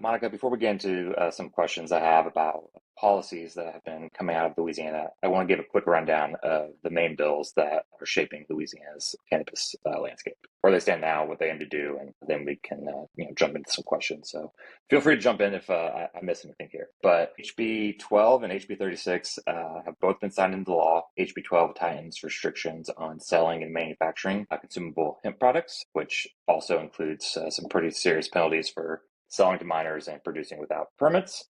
Monica, before we get into some questions I have about policies that have been coming out of Louisiana, I want to give a quick rundown of the main bills that are shaping Louisiana's cannabis landscape, where they stand now, what they aim to do, and then we can jump into some questions. So feel free to jump in if I miss anything here. But HB12 and HB36 have both been signed into law. HB12 tightens restrictions on selling and manufacturing consumable hemp products, which also includes some pretty serious penalties for selling to minors and producing without permits.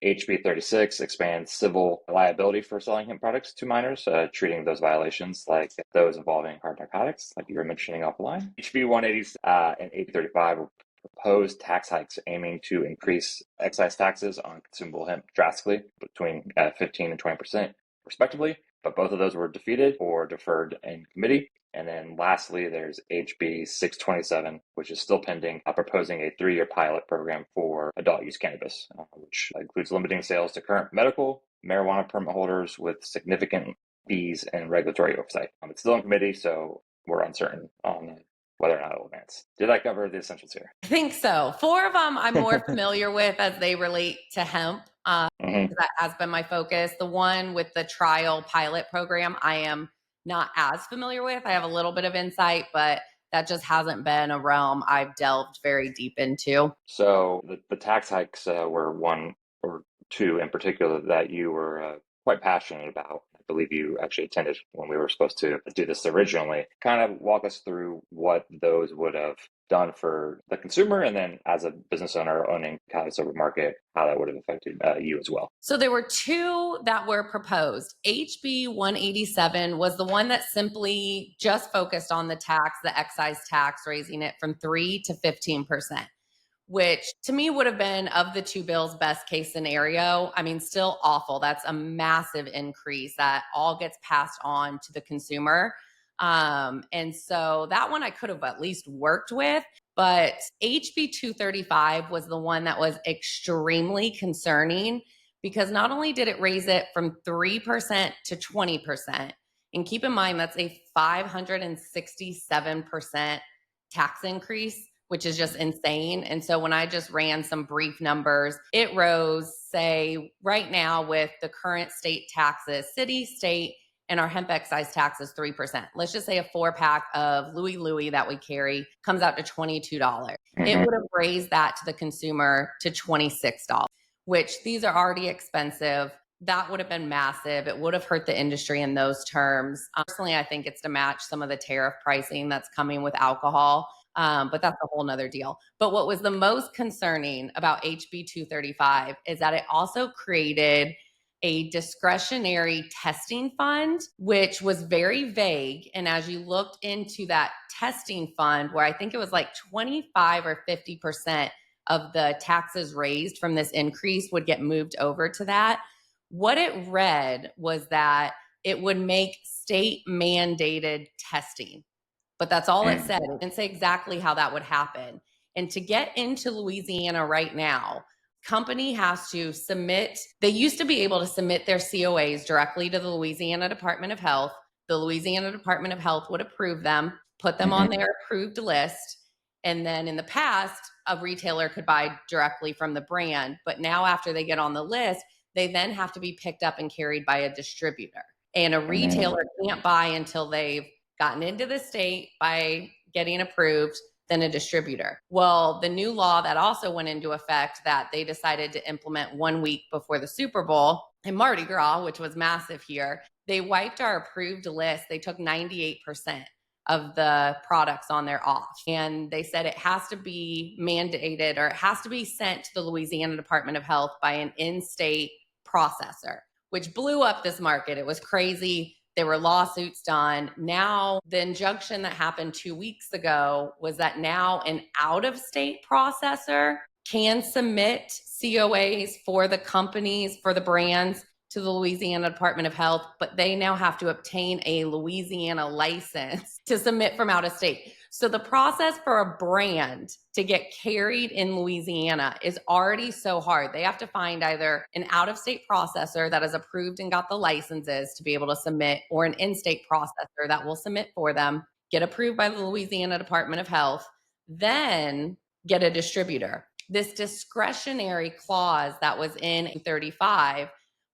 HB36 expands civil liability for selling hemp products to minors, treating those violations like those involving hard narcotics, like you were mentioning offline. HB187 and HB235 were proposed tax hikes aiming to increase excise taxes on consumable hemp drastically between 15 and 20% respectively, but both of those were defeated or deferred in committee. And then lastly, there's HB627, which is still pending, proposing a 3-year pilot program for adult use cannabis, which includes limiting sales to current medical marijuana permit holders with significant fees and regulatory oversight. It's still in committee, so we're uncertain on whether or not it will advance. Did I cover the essentials here? I think so. 4 of them I'm more familiar with as they relate to hemp. That has been my focus. The one with the trial pilot program, I am not as familiar with. I have a little bit of insight, but that just hasn't been a realm I've delved very deep into. So the tax hikes were 1 or 2 in particular that you were quite passionate about. I believe you actually attended when we were supposed to do this originally. Kind of walk us through what those would have done for the consumer, and then as a business owner owning cannabis over market, how that would have affected you as well. So there were 2 that were proposed. HB187 was the one that simply just focused on the tax, the excise tax, raising it from 3 to 15%, which to me would have been, of the 2 bills, best case scenario. I mean, still awful. That's a massive increase that all gets passed on to the consumer. And so that one I could have at least worked with, but HB235 was the one that was extremely concerning, because not only did it raise it from 3% to 20%, and keep in mind that's a 567% tax increase, which is just insane. And so when I just ran some brief numbers, it rose, say, right now with the current state taxes, city, state, and our hemp excise tax is 3%. Let's just say a 4-pack of Louis that we carry comes out to $22. It would have raised that to the consumer to $26, which these are already expensive. That would have been massive. It would have hurt the industry in those terms. Personally, I think it's to match some of the tariff pricing that's coming with alcohol. But that's a whole nother deal. But what was the most concerning about HB 235 is that it also created a discretionary testing fund, which was very vague. And as you looked into that testing fund, where I think it was like 25 or 50% of the taxes raised from this increase would get moved over to that, what it read was that it would make state mandated testing. But that's all it said. It didn't say exactly how that would happen. And to get into Louisiana right now, company has to submit, they used to be able to submit their COAs directly to the Louisiana Department of Health. The Louisiana Department of Health would approve them, put them on their approved list. And then in the past, a retailer could buy directly from the brand. But now after they get on the list, they then have to be picked up and carried by a distributor. And a retailer can't buy until they've gotten into the state by getting approved, than a distributor. Well, the new law that also went into effect that they decided to implement 1 week before the Super Bowl and Mardi Gras, which was massive here, they wiped our approved list. They took 98% of the products on there off. And they said it has to be mandated, or it has to be sent to the Louisiana Department of Health by an in-state processor, which blew up this market. It was crazy. There were lawsuits done. Now, the injunction that happened 2 weeks ago was that now an out-of-state processor can submit COAs for the companies, for the brands, to the Louisiana Department of Health, but they now have to obtain a Louisiana license to submit from out of state. So the process for a brand to get carried in Louisiana is already so hard. They have to find either an out-of-state processor that is approved and got the licenses to be able to submit, or an in-state processor that will submit for them, get approved by the Louisiana Department of Health, then get a distributor. this discretionary clause that was in 35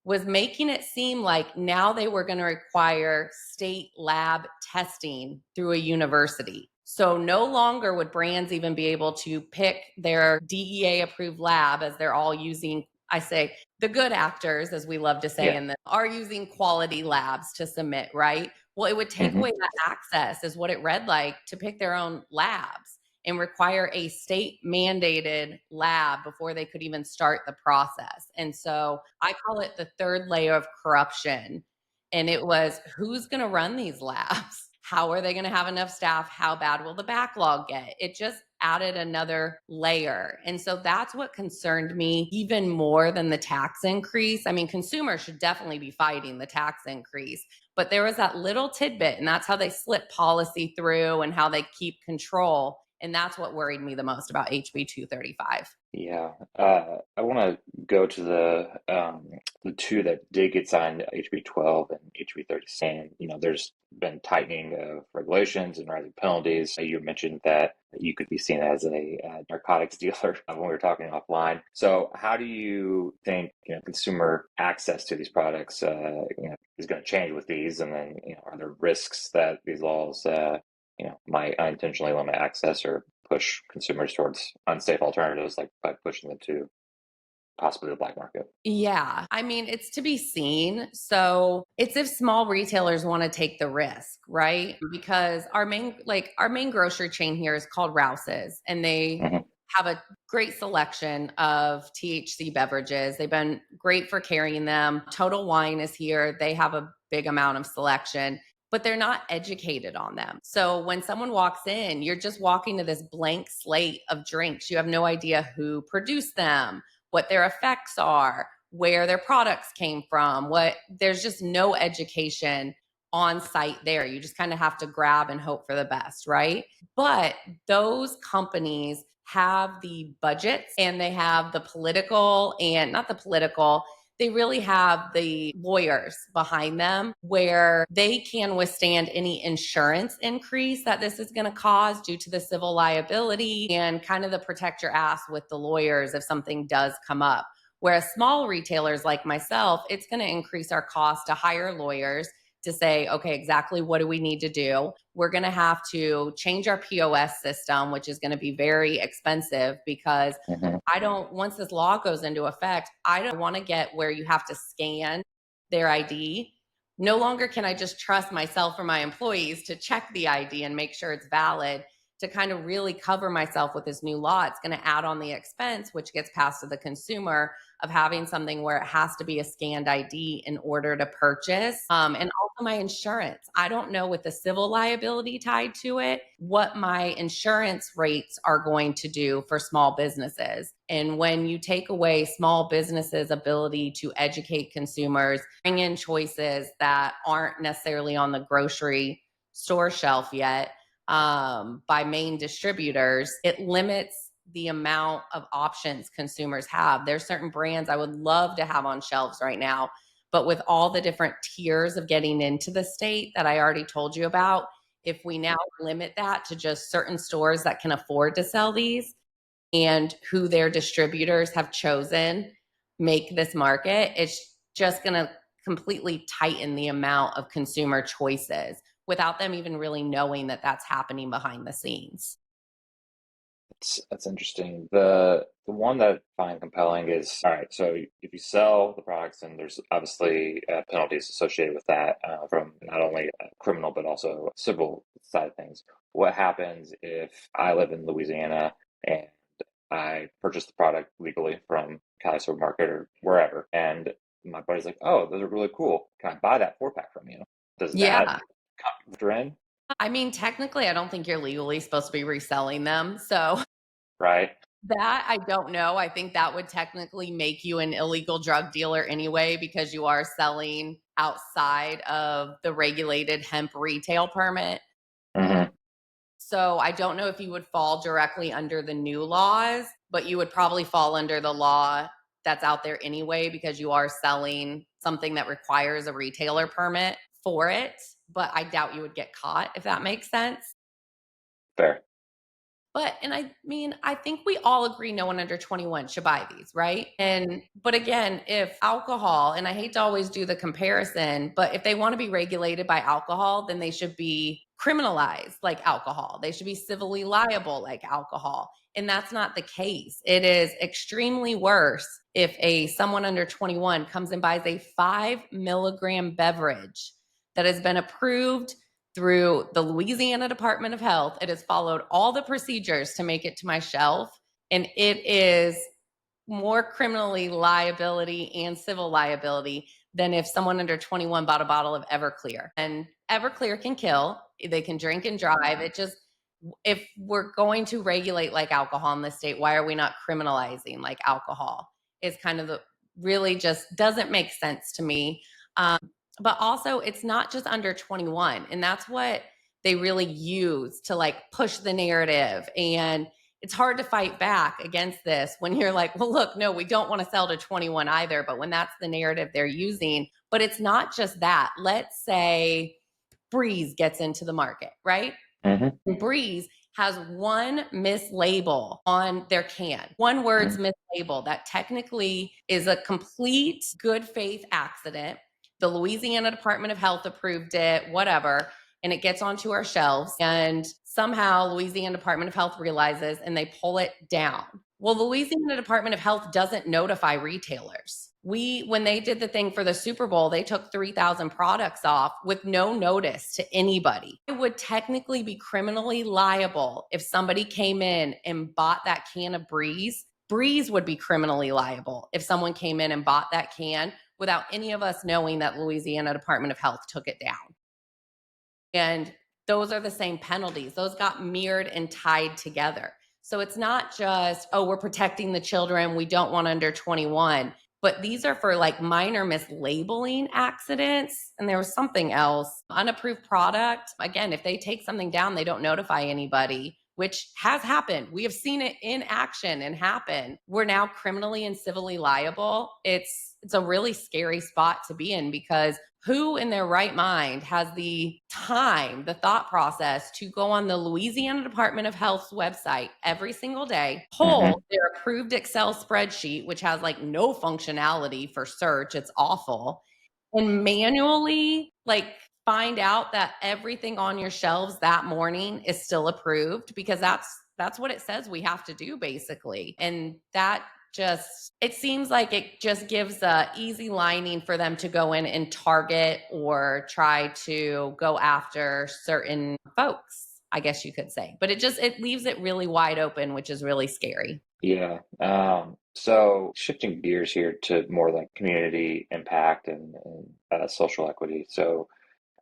was making it seem like now they were going to require state lab testing through a university. So no longer would brands even be able to pick their DEA approved lab, as they're all using, I say, the good actors, as we love to say, Yeah. and are using quality labs to submit, right? Well, it would take Hmm. away that access, is what it read like, to pick their own labs and require a state mandated lab before they could even start the process. And so I call it the third layer of corruption. And it was, who's going to run these labs? How are they going to have enough staff? How bad will the backlog get? It just added another layer. And so that's what concerned me even more than the tax increase. I mean, consumers should definitely be fighting the tax increase, but there was that little tidbit, and that's how they slip policy through and how they keep control. And that's what worried me the most about HB 235. Yeah, I want to go to the two that did get signed, HB12 and HB36. And there's been tightening of regulations and rising penalties. You mentioned that you could be seen as a narcotics dealer when we were talking offline. So, how do you think consumer access to these products is going to change with these? And then are there risks that these laws might unintentionally limit access or push consumers towards unsafe alternatives, like by pushing them to possibly the black market? Yeah. I mean, it's to be seen. So it's if small retailers want to take the risk, right? Because our main grocery chain here is called Rouse's, and they Hmm. have a great selection of THC beverages. They've been great for carrying them. Total Wine is here. They have a big amount of selection, but they're not educated on them. So when someone walks in, you're just walking to this blank slate of drinks. You have no idea who produced them, what their effects are, where their products came from. There's just no education on site there. You just kind of have to grab and hope for the best, right? But those companies have the budgets, and they have the political, and not the political, they really have the lawyers behind them, where they can withstand any insurance increase that this is going to cause due to the civil liability, and kind of the protect your ass with the lawyers if something does come up. Whereas small retailers like myself, it's going to increase our cost to hire lawyers to say, okay, exactly what do we need to do? We're going to have to change our POS system, which is going to be very expensive, because Hmm. once this law goes into effect, I don't want to get where you have to scan their ID. No longer can I just trust myself or my employees to check the ID and make sure it's valid. To kind of really cover myself with this new law, it's going to add on the expense, which gets passed to the consumer, of having something where it has to be a scanned ID in order to purchase. And also my insurance. I don't know, with the civil liability tied to it, what my insurance rates are going to do for small businesses. And when you take away small businesses' ability to educate consumers, bring in choices that aren't necessarily on the grocery store shelf yet, by main distributors, it limits the amount of options consumers have. There's certain brands I would love to have on shelves right now, but with all the different tiers of getting into the state that I already told you about, if we now limit that to just certain stores that can afford to sell these, and who their distributors have chosen make this market, it's just going to completely tighten the amount of consumer choices without them even really knowing that that's happening behind the scenes. That's interesting. The one that I find compelling is, all right, so if you sell the products, and there's obviously penalties associated with that, from not only criminal but also civil side of things. What happens if I live in Louisiana and I purchase the product legally from Cali Supermarket or wherever, and my buddy's like, "Oh, those are really cool. Can I buy that 4-pack from you?" Does that Yeah. factor in? I mean, technically, I don't think you're legally supposed to be reselling them. So Right? that I don't know. I think that would technically make you an illegal drug dealer anyway, because you are selling outside of the regulated hemp retail permit. Hmm. So I don't know if you would fall directly under the new laws, but you would probably fall under the law that's out there anyway, because you are selling something that requires a retailer permit for it. But I doubt you would get caught, if that makes sense. Fair. And I mean, I think we all agree no one under 21 should buy these, right? But again, if alcohol, and I hate to always do the comparison, but if they want to be regulated by alcohol, then they should be criminalized like alcohol. They should be civilly liable like alcohol. And that's not the case. It is extremely worse if someone under 21 comes and buys a 5 milligram beverage that has been approved through the Louisiana Department of Health. It has followed all the procedures to make it to my shelf, and it is more criminally liability and civil liability than if someone under 21 bought a bottle of Everclear. And Everclear can kill. They can drink and drive. It just, if we're going to regulate like alcohol in the state, why are we not criminalizing like alcohol? Is kind of the really just doesn't make sense to me. But also, it's not just under 21. And that's what they really use to like push the narrative. And it's hard to fight back against this when you're like, well, look, no, we don't want to sell to 21 either. But when that's the narrative they're using, but it's not just that. Let's say Breeze gets into the market, right? Mm-hmm. Breeze has one mislabel on their can, one word's mislabel that technically is a complete good faith accident. The Louisiana Department of Health approved it, whatever, and it gets onto our shelves. And somehow Louisiana Department of Health realizes and they pull it down. Well, the Louisiana Department of Health doesn't notify retailers. When they did the thing for the Super Bowl, they took 3,000 products off with no notice to anybody. It would technically be criminally liable if somebody came in and bought that can of Breeze. Breeze would be criminally liable if someone came in and bought that can without any of us knowing that Louisiana Department of Health took it down. And those are the same penalties. Those got mirrored and tied together. So it's not just, oh, we're protecting the children, we don't want under 21. But these are for like minor mislabeling accidents. And there was something else, unapproved product. Again, if they take something down, they don't notify anybody, which has happened. We have seen it in action and happen. We're now criminally and civilly liable. It's a really scary spot to be in, because who in their right mind has the time, the thought process to go on the Louisiana Department of Health's website every single day, pull their approved Excel spreadsheet, which has like no functionality for search, it's awful, and manually like find out that everything on your shelves that morning is still approved, because that's what it says we have to do basically. And that just, it seems like it just gives a easy lining for them to go in and target or try to go after certain folks, I guess you could say. But it leaves it really wide open, which is really scary. Yeah. So shifting gears here to more like community impact and social equity. So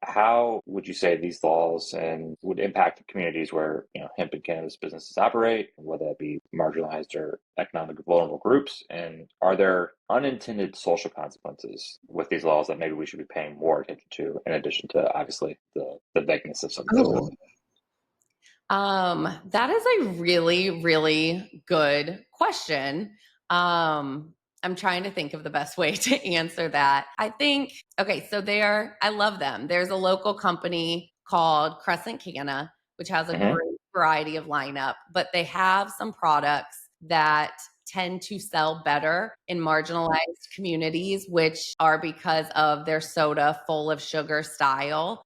how would you say these laws and would impact the communities where hemp and cannabis businesses operate, whether that be marginalized or economically vulnerable groups? And are there unintended social consequences with these laws that maybe we should be paying more attention to, in addition to obviously the vagueness of some of those? That is a really, really good question. I'm trying to think of the best way to answer that. I think, okay, so I love them. There's a local company called Crescent Canna, which has a Mm-hmm. great variety of lineup, but they have some products that tend to sell better in marginalized communities, which are because of their soda full of sugar style.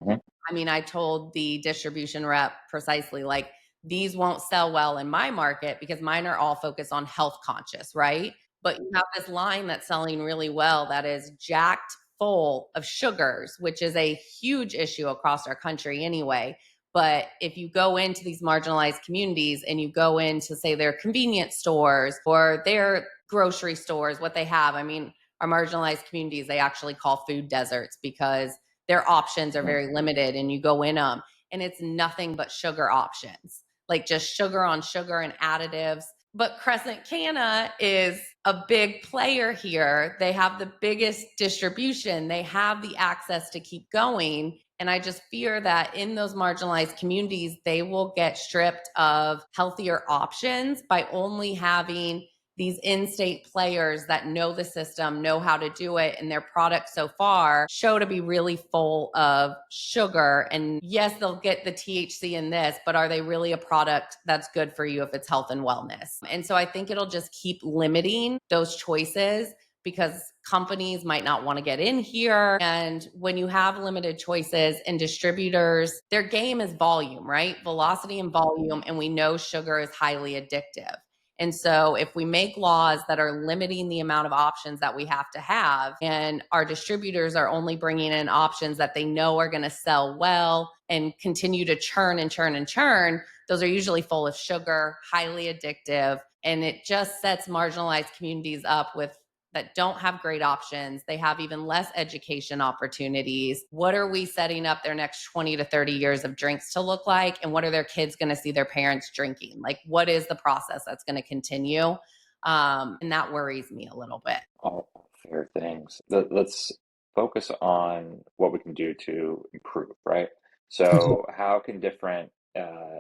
Mm-hmm. I mean, I told the distribution rep precisely, like, these won't sell well in my market because mine are all focused on health conscious, right? But you have this line that's selling really well that is jacked full of sugars, which is a huge issue across our country anyway. But if you go into these marginalized communities and you go into, say, their convenience stores or their grocery stores, what they have, I mean, our marginalized communities, they actually call food deserts because their options are very limited, and you go in them and it's nothing but sugar options, like just sugar on sugar and additives. But Crescent Canna is a big player here. They have the biggest distribution, they have the access to keep going. And I just fear that in those marginalized communities, they will get stripped of healthier options by only having these in-state players that know the system, know how to do it, and their products so far show to be really full of sugar. And yes, they'll get the THC in this, but are they really a product that's good for you if it's health and wellness? And so I think it'll just keep limiting those choices because companies might not want to get in here. And when you have limited choices and distributors, their game is volume, right? Velocity and volume. And we know sugar is highly addictive. And so if we make laws that are limiting the amount of options that we have to have, and our distributors are only bringing in options that they know are going to sell well and continue to churn and churn and churn, those are usually full of sugar, highly addictive, and it just sets marginalized communities up with that don't have great options. They have even less education opportunities. What are we setting up their next 20 to 30 years of drinks to look like? And what are their kids going to see their parents drinking? Like, what is the process that's going to continue? And that worries me a little bit. All fair things. Let's focus on what we can do to improve, right? So, how can different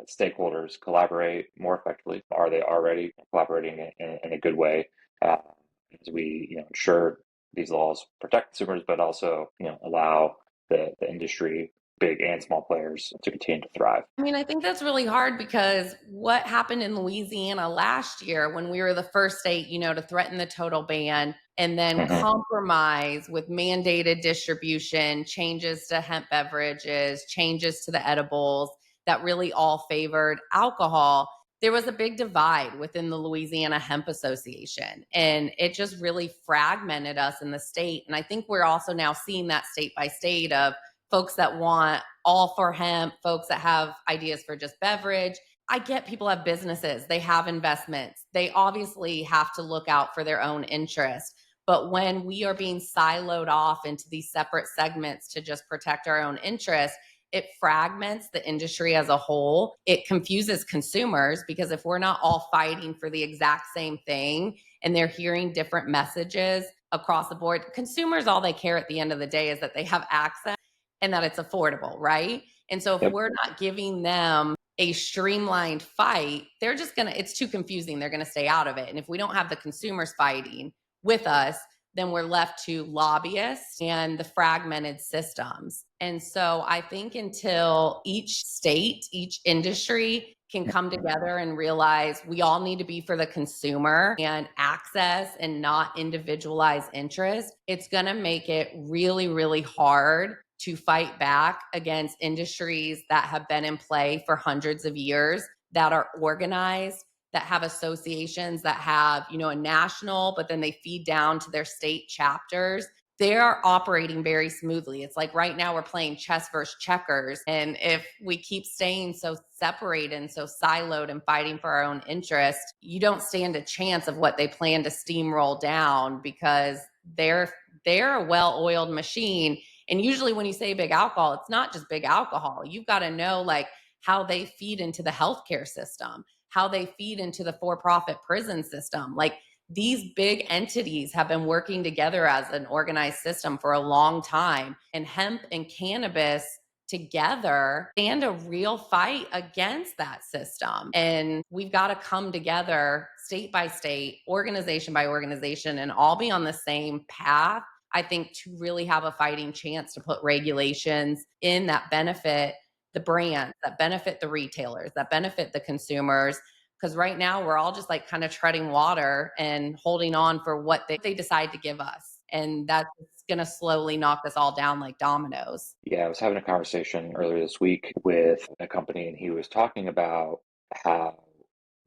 stakeholders collaborate more effectively? Are they already collaborating in a good way? As we, ensure these laws protect consumers, but also, allow the industry, big and small players, to continue to thrive. I mean, I think that's really hard because what happened in Louisiana last year when we were the first state, to threaten the total ban and then compromise with mandated distribution, changes to hemp beverages, changes to the edibles that really all favored alcohol. There was a big divide within the Louisiana Hemp Association, and it just really fragmented us in the state. And I think we're also now seeing that state by state of folks that want all for hemp, folks that have ideas for just beverage. I get people have businesses, they have investments. They obviously have to look out for their own interest. But when we are being siloed off into these separate segments to just protect our own interests, it fragments the industry as a whole. It confuses consumers because if we're not all fighting for the exact same thing and they're hearing different messages across the board, consumers, all they care at the end of the day is that they have access and that it's affordable, right? And so if Yep. we're not giving them a streamlined fight, they're just it's too confusing. They're gonna stay out of it. And if we don't have the consumers fighting with us, then we're left to lobbyists and the fragmented systems. And so I think until each state, each industry can come together and realize we all need to be for the consumer and access and not individualized interest, it's going to make it really, really hard to fight back against industries that have been in play for hundreds of years, that are organized, that have associations, that have, a national, but then they feed down to their state chapters. They're operating very smoothly. It's like right now we're playing chess versus checkers. And if we keep staying so separated and so siloed and fighting for our own interest, you don't stand a chance of what they plan to steamroll down because they're a well-oiled machine. And usually when you say big alcohol, it's not just big alcohol. You've got to know like how they feed into the healthcare system, how they feed into the for-profit prison system. Like these big entities have been working together as an organized system for a long time. And hemp and cannabis together stand a real fight against that system. And we've got to come together state by state, organization by organization, and all be on the same path, I think, to really have a fighting chance to put regulations in that benefit the brands, that benefit the retailers, that benefit the consumers. Because right now we're all just like kind of treading water and holding on for what they decide to give us. And that's going to slowly knock us all down like dominoes. Yeah, I was having a conversation earlier this week with a company, and he was talking about how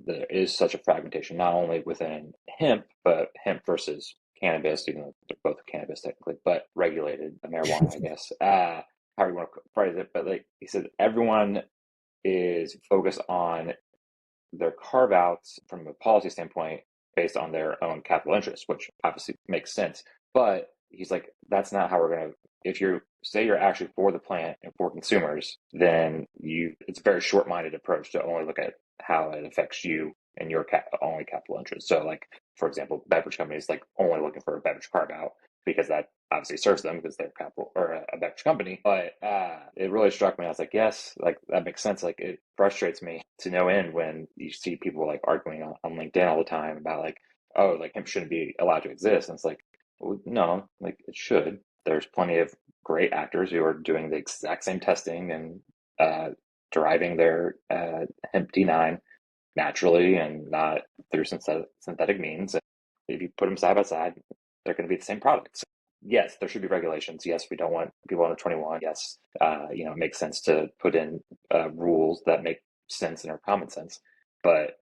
there is such a fragmentation, not only within hemp, but hemp versus cannabis, even though they're both cannabis technically, but regulated marijuana, I guess. How you want to phrase it, but like he said, everyone is focused on their carve outs from a policy standpoint based on their own capital interests, which obviously makes sense. But he's like, that's not how we're going to, if you say you're actually for the plant and for consumers, then it's a very short minded approach to only look at how it affects you and your only capital interest. So, like, for example, beverage companies like only looking for a beverage carve out because that obviously serves them because they're capital or a beverage company. But it really struck me. I was like, yes, like that makes sense. Like it frustrates me to no end when you see people like arguing on LinkedIn all the time about like, oh, like hemp shouldn't be allowed to exist. And it's like, well, no, like it should. There's plenty of great actors who are doing the exact same testing and deriving their hemp D9 naturally and not through synthetic means. And if you put them side by side, they're going to be the same products. Yes, there should be regulations. Yes, we don't want people under 21. Yes, it makes sense to put in rules that make sense and are common sense. But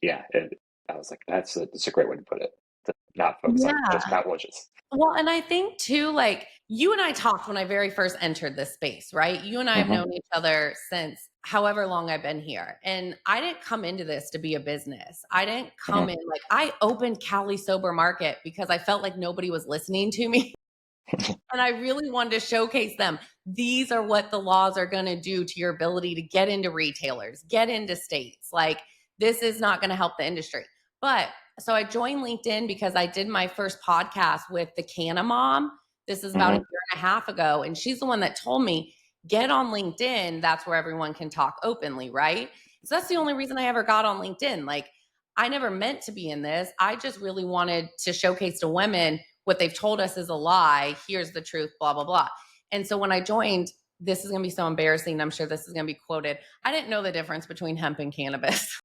yeah, I was like, that's a great way to put it. To not focus on just Yeah. privileges. Well, and I think too, like you and I talked when I very first entered this space, right? You and I have Mm-hmm. known each other since however long I've been here. And I didn't come into this to be a business. I didn't come Mm-hmm. in like I opened Cali Sober Market because I felt like nobody was listening to me. And I really wanted to showcase them. These are what the laws are going to do to your ability to get into retailers, get into states. Like, this is not going to help the industry. But so I joined LinkedIn because I did my first podcast with the Canna Mom. This is about a Mm-hmm. year and a half ago. And she's the one that told me, get on LinkedIn. That's where everyone can talk openly, right? So that's the only reason I ever got on LinkedIn. Like, I never meant to be in this. I just really wanted to showcase to women what they've told us is a lie. Here's the truth, blah, blah, blah. And so when I joined, this is going to be so embarrassing. I'm sure this is going to be quoted. I didn't know the difference between hemp and cannabis.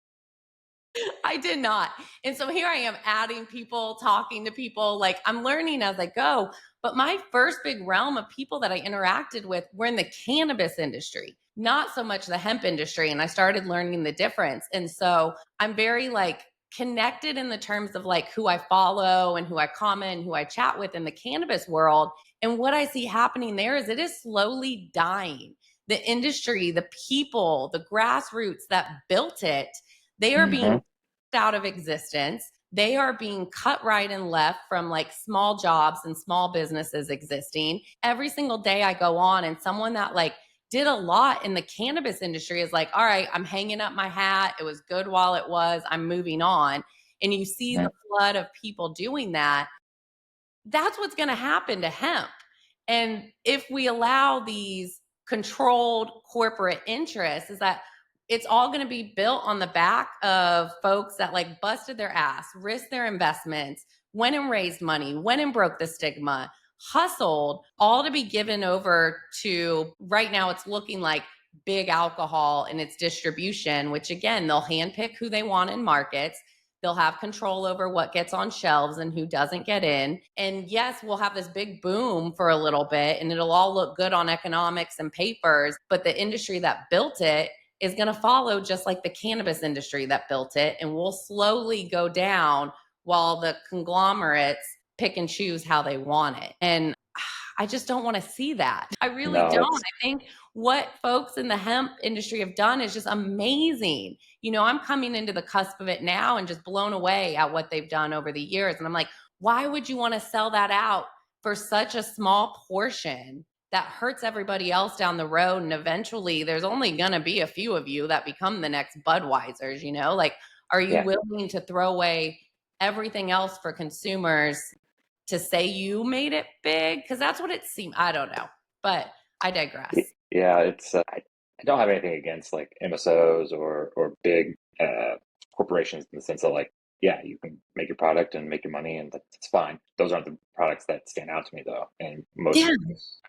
I did not. And so here I am adding people, talking to people, like I'm learning as I go. But my first big realm of people that I interacted with were in the cannabis industry, not so much the hemp industry. And I started learning the difference. And so I'm very like connected in the terms of like who I follow and who I comment and who I chat with in the cannabis world. And what I see happening there is it is slowly dying. The industry, the people, the grassroots that built it, they are being Mm-hmm. out of existence. They are being cut right and left from like small jobs and small businesses existing. Every single day I go on and someone that like did a lot in the cannabis industry is like, all right, I'm hanging up my hat. It was good while it was. I'm moving on. And you see the flood of people doing that. That's what's going to happen to hemp. And if we allow these controlled corporate interests, is that it's all going to be built on the back of folks that like busted their ass, risked their investments, went and raised money, went and broke the stigma, hustled, all to be given over to right now. It's looking like big alcohol and its distribution, which again, they'll handpick who they want in markets. They'll have control over what gets on shelves and who doesn't get in. And yes, we'll have this big boom for a little bit and it'll all look good on economics and papers. But the industry that built it is going to follow just like the cannabis industry that built it. And we'll slowly go down while the conglomerates pick and choose how they want it. And I just don't want to see that. I really No, don't. it's I think what folks in the hemp industry have done is just amazing. I'm coming into the cusp of it now and just blown away at what they've done over the years. And I'm like, why would you want to sell that out for such a small portion that hurts everybody else down the road? And eventually there's only going to be a few of you that become the next Budweisers, like, are you yeah. willing to throw away everything else for consumers to say you made it big? Because that's what it seemed. I don't know, but I digress. Yeah, it's I don't have anything against like MSOs or big corporations in the sense that like yeah, you can make your product and make your money and that's fine. Those aren't the products that stand out to me though. And Yeah.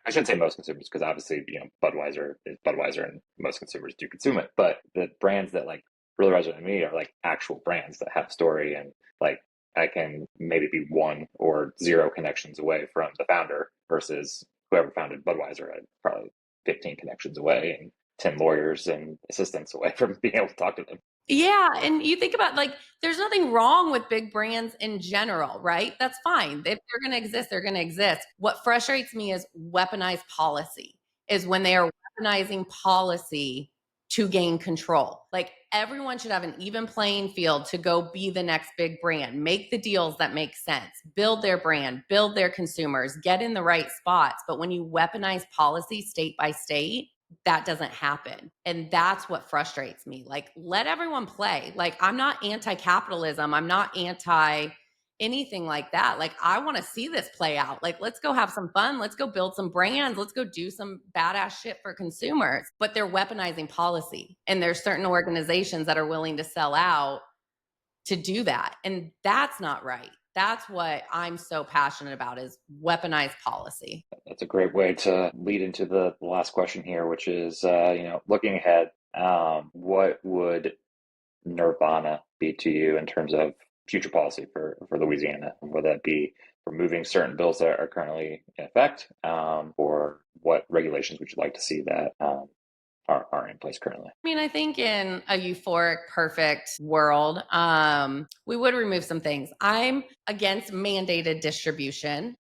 I shouldn't say most consumers because obviously Budweiser is Budweiser and most consumers do consume it. But the brands that like really resonate with me are like actual brands that have story and like I can maybe be one or zero connections away from the founder versus whoever founded Budweiser. I'd probably 15 connections away and 10 lawyers and assistants away from being able to talk to them. Yeah. And you think about like, there's nothing wrong with big brands in general, right? That's fine. If they're going to exist, they're going to exist. What frustrates me is weaponized policy, is when they are weaponizing policy to gain control. Like everyone should have an even playing field to go be the next big brand, make the deals that make sense, build their brand, build their consumers, get in the right spots. But when you weaponize policy state by state, that doesn't happen. And that's what frustrates me. Like, let everyone play. Like, I'm not anti-capitalism. I'm not anti anything like that. Like, I want to see this play out. Like, let's go have some fun. Let's go build some brands. Let's go do some badass shit for consumers. But they're weaponizing policy. And there's certain organizations that are willing to sell out to do that. And that's not right. That's what I'm so passionate about, is weaponized policy. That's a great way to lead into the last question here, which is, looking ahead, what would nirvana be to you in terms of future policy for Louisiana? And would that be removing certain bills that are currently in effect, or what regulations would you like to see that are in place currently? I mean, I think in a euphoric, perfect world, we would remove some things. I'm against mandated distribution.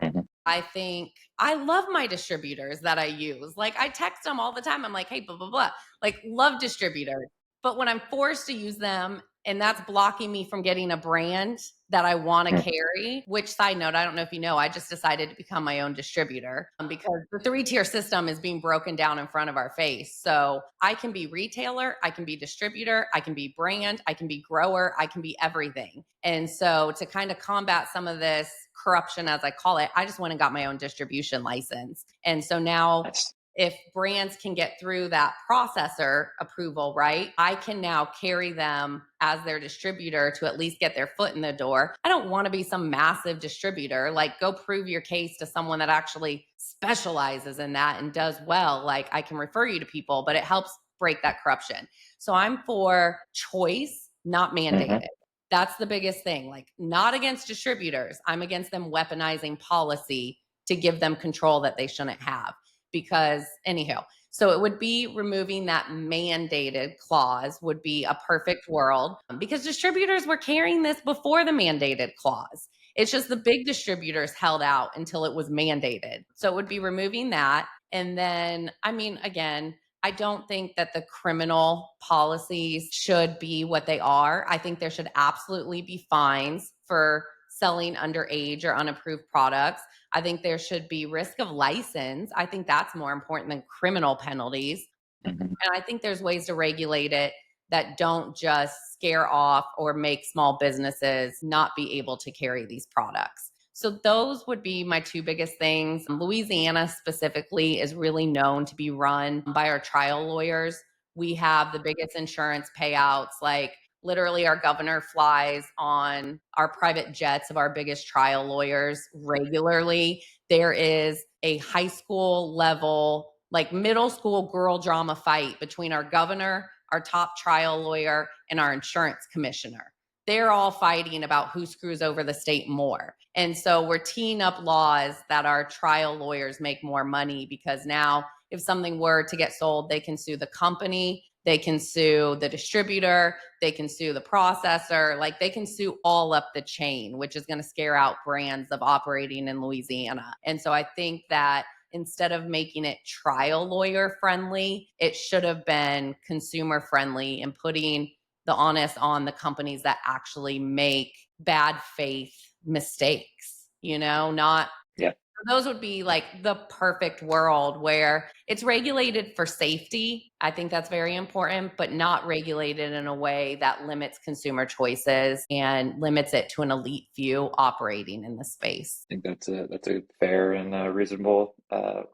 Mhm. I think I love my distributors that I use. Like, I text them all the time. I'm like, hey, blah, blah, blah. Like, love distributors. But when I'm forced to use them and that's blocking me from getting a brand that I want to Mhm. carry, which, side note, I don't know if you know, I just decided to become my own distributor because the 3-tier system is being broken down in front of our face. So I can be retailer, I can be distributor, I can be brand, I can be grower, I can be everything. And so to kind of combat some of this corruption, as I call it, I just went and got my own distribution license. And so now, Nice. if brands can get through that processor approval, right, I can now carry them as their distributor to at least get their foot in the door. I don't want to be some massive distributor. Like, go prove your case to someone that actually specializes in that and does well. Like, I can refer you to people, but it helps break that corruption. So I'm for choice, not mandated. Hmm. That's the biggest thing. Like, not against distributors. I'm against them weaponizing policy to give them control that they shouldn't have. Because, anyhow, so it would be removing that mandated clause would be a perfect world, because distributors were carrying this before the mandated clause. It's just the big distributors held out until it was mandated. So it would be removing that. And then, I mean, again, I don't think that the criminal policies should be what they are. I think there should absolutely be fines for selling underage or unapproved products. I think there should be risk of license. I think that's more important than criminal penalties. Hmm. And I think there's ways to regulate it that don't just scare off or make small businesses not be able to carry these products. So those would be my two biggest things. Louisiana specifically is really known to be run by our trial lawyers. We have the biggest insurance payouts. Like, literally, our governor flies on our private jets of our biggest trial lawyers regularly. There is a high school level, like middle school girl drama fight between our governor, our top trial lawyer, and our insurance commissioner. They're all fighting about who screws over the state more. And so we're teeing up laws that our trial lawyers make more money, because now, if something were to get sold, they can sue the company, they can sue the distributor, they can sue the processor, like, they can sue all up the chain, which is going to scare out brands of operating in Louisiana. And so I think that instead of making it trial lawyer friendly, it should have been consumer friendly and putting the onus on the companies that actually make bad faith mistakes, not. Yeah. Those would be like the perfect world where it's regulated for safety. I think that's very important, but not regulated in a way that limits consumer choices and limits it to an elite few operating in the space. I think that's a fair and reasonable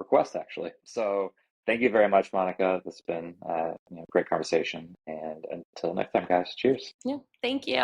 request, actually. So thank you very much, Monica. This has been great conversation. And until next time, guys. Cheers. Yeah, thank you.